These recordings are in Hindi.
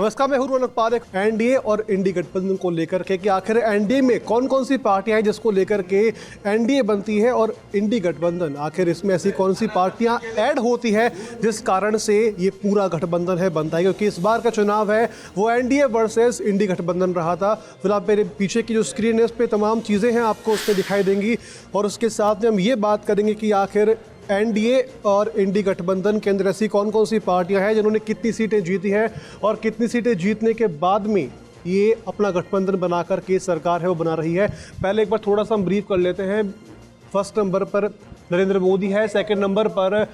नमस्कार, मैं हूं रौनक पारेख। एनडीए और इंडी गठबंधन को लेकर के कि आखिर एनडीए में कौन कौन सी पार्टियां हैं जिसको लेकर के एनडीए बनती है और इंडी गठबंधन, आखिर इसमें ऐसी कौन सी पार्टियां ऐड होती है जिस कारण से ये पूरा गठबंधन है बनता है। क्योंकि इस बार का चुनाव है वो एनडीए वर्सेस इंडी गठबंधन रहा था। फिलहाल मेरे पीछे की जो स्क्रीन है उस पर तमाम चीज़ें हैं आपको उस पर दिखाई देंगी और उसके साथ में हम ये बात करेंगे कि आखिर एनडीए और इंडी गठबंधन के अंदर ऐसी कौन कौन सी पार्टियां हैं जिन्होंने कितनी सीटें जीती हैं और कितनी सीटें जीतने के बाद में ये अपना गठबंधन बनाकर के सरकार है वो बना रही है। पहले एक बार थोड़ा सा हम ब्रीफ कर लेते हैं। फर्स्ट नंबर पर नरेंद्र मोदी है, सेकंड नंबर पर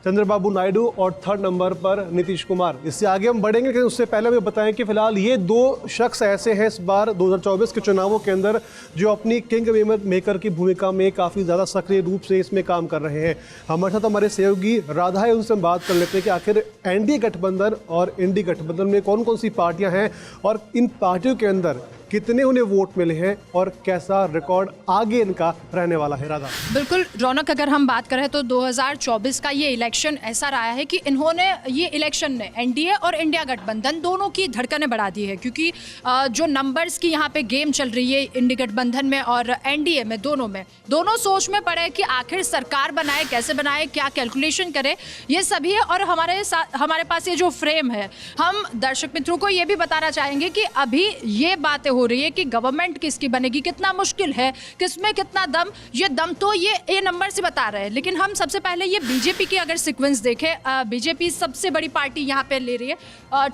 चंद्रबाबू नायडू और थर्ड नंबर पर नीतीश कुमार। इससे आगे हम बढ़ेंगे, लेकिन उससे पहले हमें बताएं कि फिलहाल ये दो शख्स ऐसे हैं इस बार 2024 के चुनावों के अंदर जो अपनी किंग मेकर की भूमिका में काफ़ी ज़्यादा सक्रिय रूप से इसमें काम कर रहे हैं। हमारे साथ हमारे सहयोगी राधा है, उनसे हम बात कर लेते हैं कि आखिर एनडीए गठबंधन और इंडी गठबंधन में कौन कौन सी पार्टियाँ हैं और इन पार्टियों के अंदर कितने उन्हें वोट मिले हैं और कैसा रिकॉर्ड आगे इनका रहने वाला है। राधा, बिल्कुल रौनक, अगर हम बात करें तो 2024 का ये इलेक्शन ऐसा रहा है कि इन्होंने ये इलेक्शन ने एनडीए और इंडिया गठबंधन दोनों की धड़कनें बढ़ा दी है। क्योंकि जो नंबर्स की यहाँ पे गेम चल रही है इंडी गठबंधन में और एनडीए में, दोनों सोच में पड़े कि आखिर सरकार बनाए, कैसे बनाए, क्या कैलकुलेशन करे, ये सभी है। और हमारे पास ये जो फ्रेम है, हम दर्शक मित्रों को ये भी बताना चाहेंगे कि अभी ये बातें हो रही है कि गवर्नमेंट किसकी बनेगी, कितना मुश्किल है, किसमें कितना दम, ये दम तो ये नंबर से बता रहे हैं। लेकिन हम सबसे पहले ये बीजेपी की अगर सीक्वेंस देखें, बीजेपी सबसे बड़ी पार्टी यहाँ पे ले रही है,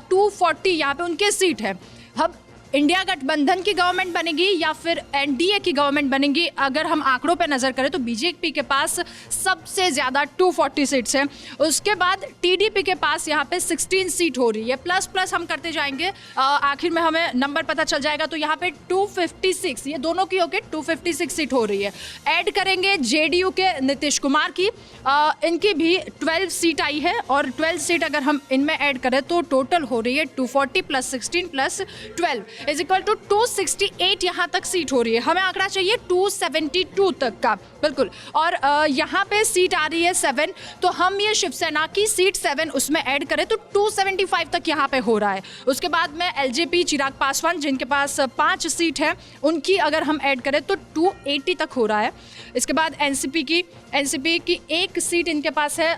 240 यहाँ पे उनके सीट है। अब इंडिया गठबंधन की गवर्नमेंट बनेगी या फिर एनडीए की गवर्नमेंट बनेगी, अगर हम आंकड़ों पे नज़र करें तो बीजेपी के पास सबसे ज़्यादा 240 सीट्स हैं। उसके बाद टीडीपी के पास यहाँ पे 16 सीट हो रही है। प्लस हम करते जाएंगे, आखिर में हमें नंबर पता चल जाएगा। तो यहाँ पे 256, ये दोनों की होके 256 सीट हो रही है। ऐड करेंगे जेडीयू के नीतीश कुमार की, इनकी भी 12 सीट आई है और 12 सीट अगर हम इनमें ऐड करें तो टोटल हो रही है 240 + 16 + 12 इज इक्वल टू 268 यहाँ तक सीट हो रही है। हमें आंकड़ा चाहिए 272 तक का, बिल्कुल। और यहाँ पे सीट आ रही है 7, तो हम ये शिवसेना की सीट 7 उसमें ऐड करें तो 275 तक यहाँ पे हो रहा है। उसके बाद में एलजेपी चिराग पासवान जिनके पास 5 सीट है, उनकी अगर हम ऐड करें तो 280 तक हो रहा है। इसके बाद एनसीपी की 1 सीट इनके पास है,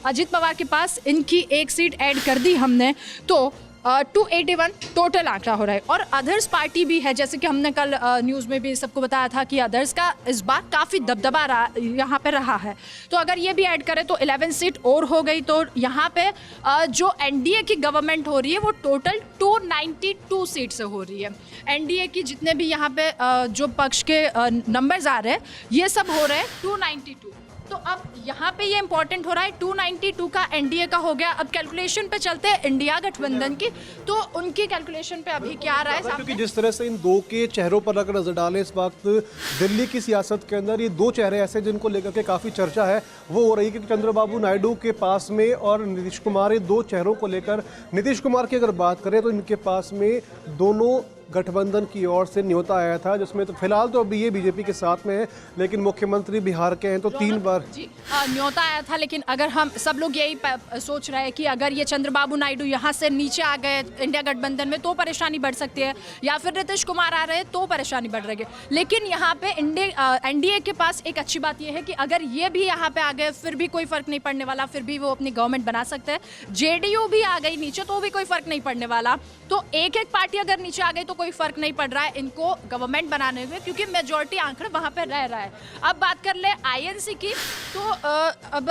अजित पवार के पास, इनकी 1 सीट ऐड कर दी हमने तो 281 टोटल आंकड़ा हो रहा है। और अदर्स पार्टी भी है, जैसे कि हमने कल न्यूज़ में भी सबको बताया था कि अदर्स का इस बार काफ़ी दबदबा यहाँ पे रहा है। तो अगर ये भी ऐड करें तो 11 सीट और हो गई। तो यहाँ पे जो एनडीए की गवर्नमेंट हो रही है वो टोटल 292 सीट से हो रही है। एनडीए की जितने भी यहाँ पे जो पक्ष के नंबर्स आ रहे हैं ये सब हो रहे हैं 292। तो अब यहाँ पे ये इंपॉर्टेंट हो रहा है 292 का एनडीए का हो गया। अब कैलकुलेशन पे चलते हैं इंडिया गठबंधन की, तो उनकी कैलकुलेशन पे अभी क्या आ रहा है सामने? क्योंकि जिस तरह से इन दो के चेहरों पर अगर नजर डालें इस वक्त दिल्ली की सियासत के अंदर, ये दो चेहरे ऐसे जिनको लेकर के काफ़ी चर्चा है वो हो रही है कि चंद्रबाबू नायडू के पास में और नीतीश कुमार, ये दो चेहरों को लेकर। नीतीश कुमार की अगर बात करें तो इनके पास में दोनों गठबंधन की ओर से न्योता आया था, जिसमें तो फिलहाल तो अभी ये बीजेपी के साथ में है, लेकिन मुख्यमंत्री बिहार के हैं तो 3 बार जी न्योता आया था। लेकिन अगर हम सब लोग यही सोच रहे हैं कि अगर ये चंद्रबाबू नायडू यहाँ से नीचे आ गए इंडिया गठबंधन में तो परेशानी बढ़ सकती है, या फिर नीतीश कुमार आ रहे हैं तो परेशानी बढ़ रही है। लेकिन यहाँ पे एनडीए के पास एक अच्छी बात यह है कि अगर ये भी यहाँ पे आ गए फिर भी कोई फर्क नहीं पड़ने वाला, फिर भी वो अपनी गवर्नमेंट बना सकते हैं। जेडीयू भी आ गई नीचे तो भी कोई फर्क नहीं पड़ने वाला। तो एक पार्टी अगर नीचे आ गई तो कोई फर्क नहीं पड़ रहा है इनको गवर्नमेंट बनाने में, क्योंकि मेजॉरिटी आंकड़ा वहां पर रह रहा है। अब बात कर ले आईएनसी की, तो अब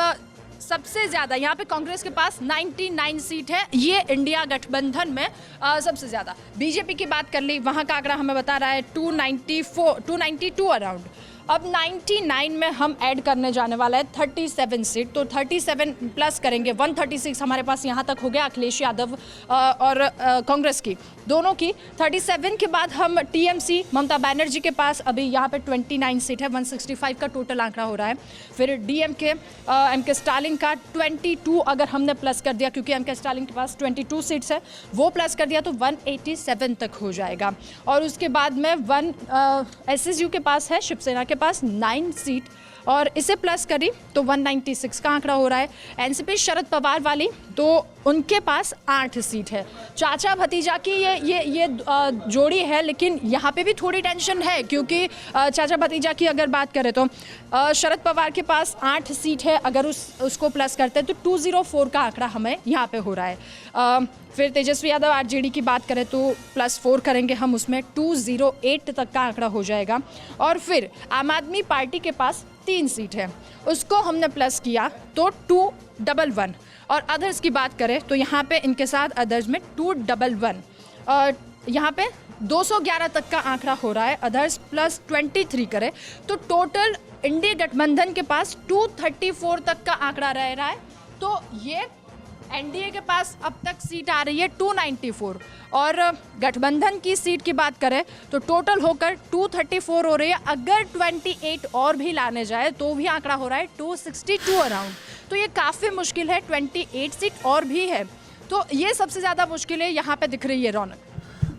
सबसे ज़्यादा यहाँ पे कांग्रेस के पास 99 सीट है, ये इंडिया गठबंधन में सबसे ज़्यादा। बीजेपी की बात कर ली, वहाँ का आंकड़ा हमें बता रहा है 292 अराउंड। अब 99 में हम ऐड करने जाने वाला है 37 सीट, तो 37 प्लस करेंगे 136 हमारे पास यहाँ तक हो गया अखिलेश यादव और कांग्रेस की दोनों की। 37 के बाद हम टीएमसी ममता बनर्जी के पास अभी यहाँ पे 29 सीट है, 165 का टोटल आंकड़ा हो रहा है। फिर डीएमके एमके स्टालिन का 22 अगर हमने प्लस कर दिया, क्योंकि एमके स्टालिन के पास 22 सीट्स है, वो प्लस कर दिया तो 187 तक हो जाएगा। और उसके बाद में एसएसयू के पास है, शिवसेना के पास 9 सीट और इसे प्लस करी तो 196 का आंकड़ा हो रहा है। एनसीपी शरद पवार वाली तो उनके पास 8 सीट है। चाचा भतीजा की ये जोड़ी है, लेकिन यहाँ पे भी थोड़ी टेंशन है क्योंकि चाचा भतीजा की अगर बात करें तो शरद पवार के पास 8 सीट है। अगर उसको प्लस करते हैं तो 204 का आंकड़ा हमें यहाँ पे हो रहा है। फिर तेजस्वी यादव आरजेडी की बात करें तो +4 करेंगे हम, उसमें 208 तक का आंकड़ा हो जाएगा। और फिर आम आदमी पार्टी के पास 3 सीट है, उसको हमने प्लस किया तो 211। और अदर्स की बात करें तो यहाँ पे इनके साथ अदर्स में 211 और यहाँ पे 211 तक का आंकड़ा हो रहा है। अदर्स +23 करें तो टोटल इंडिया गठबंधन के पास 234 तक का आंकड़ा रह रहा है। तो ये एनडीए के पास अब तक सीट आ रही है 294 और गठबंधन की सीट की बात करें तो टोटल होकर 234 हो रही है। अगर 28 और भी लाने जाए तो भी आंकड़ा हो रहा है 262 अराउंड। तो ये काफ़ी मुश्किल है, 28 सीट और भी है तो ये सबसे ज़्यादा मुश्किल है यहाँ पे दिख रही है रौनक।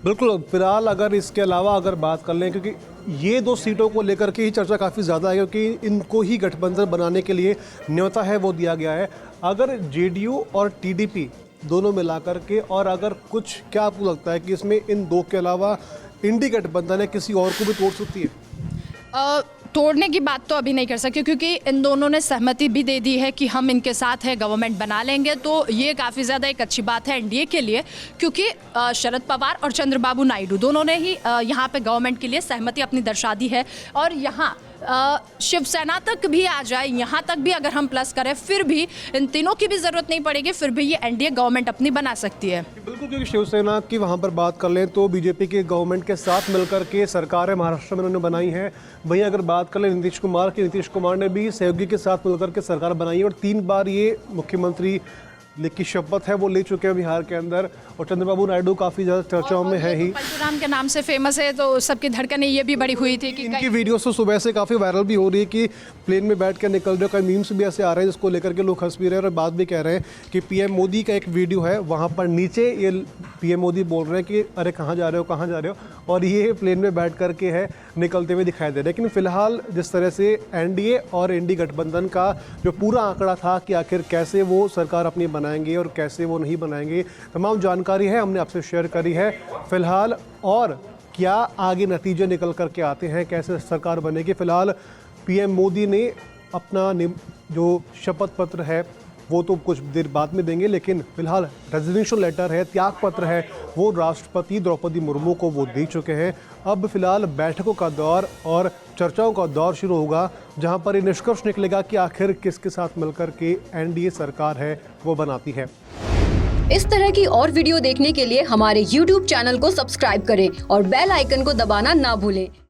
बिल्कुल, फिलहाल अगर इसके अलावा अगर बात कर लें, क्योंकि ये 2 सीटों को लेकर के ही चर्चा काफ़ी ज़्यादा है क्योंकि इनको ही गठबंधन बनाने के लिए न्योता है वो दिया गया है। अगर जेडीयू और टीडीपी दोनों मिलाकर के, और अगर कुछ, क्या आपको लगता है कि इसमें इन 2 के अलावा इंडी गठबंधन है किसी और को भी तोड़ सकती है? तोड़ने की बात तो अभी नहीं कर सकते क्योंकि इन दोनों ने सहमति भी दे दी है कि हम इनके साथ है, गवर्नमेंट बना लेंगे। तो ये काफ़ी ज़्यादा एक अच्छी बात है एनडीए के लिए क्योंकि शरद पवार और चंद्रबाबू नायडू दोनों ने ही यहाँ पे गवर्नमेंट के लिए सहमति अपनी दर्शा दी है। और यहाँ शिवसेना तक भी आ जाए, यहाँ तक भी अगर हम प्लस करें फिर भी इन तीनों की भी ज़रूरत नहीं पड़ेगी, फिर भी ये एनडीए गवर्नमेंट अपनी बना सकती है। बिल्कुल, क्योंकि शिवसेना की वहाँ पर बात कर लें तो बीजेपी के गवर्नमेंट के साथ मिलकर के सरकार महाराष्ट्र में उन्होंने बनाई है। वहीं अगर बात कर लें नीतीश कुमार की, नीतीश कुमार ने भी सहयोगी के साथ मिलकर के सरकार बनाई है और 3 बार ये मुख्यमंत्री की शपथ है वो ले चुके हैं बिहार के अंदर। और चंद्रबाबू नायडू काफ़ी ज़्यादा चर्चाओं में है ही, परशुराम के नाम से फेमस है तो सबकी धड़कनें ये भी बड़ी हुई थी कि इनकी वीडियोस तो सुबह से काफ़ी वायरल भी हो रही है कि प्लेन में बैठ कर निकल रहे हो। कई मीम्स भी ऐसे आ रहे हैं जिसको लेकर के लोग हंस भी रहे हैं और बात भी कह रहे हैं कि पीएम मोदी का एक वीडियो है, वहाँ पर नीचे ये पीएम मोदी बोल रहे हैं कि अरे कहाँ जा रहे हो, कहाँ जा रहे हो, और ये प्लेन में बैठ कर के है निकलते हुए दिखाई दे रहे हैं। लेकिन फिलहाल जिस तरह से एनडीए और इंडी गठबंधन का जो पूरा आंकड़ा था कि आखिर कैसे वो सरकार अपनी बनाएंगे और कैसे वो नहीं बनाएंगे, तमाम जानकारी है हमने आपसे शेयर करी है फिलहाल। और क्या आगे नतीजे निकल करके आते हैं, कैसे सरकार बनेगी, फिलहाल पीएम मोदी ने अपना जो शपथ पत्र है वो तो कुछ देर बाद में देंगे, लेकिन फिलहाल रेजिग्नेशन लेटर है, त्याग पत्र है, वो राष्ट्रपति द्रौपदी मुर्मू को वो दे चुके हैं। अब फिलहाल बैठकों का दौर और चर्चाओं का दौर शुरू होगा जहां पर ये निष्कर्ष निकलेगा कि आखिर किसके साथ मिलकर के एनडीए सरकार है वो बनाती है। इस तरह की और वीडियो देखने के लिए हमारे YouTube चैनल को सब्सक्राइब करें और बेल आइकन को दबाना ना भूलें।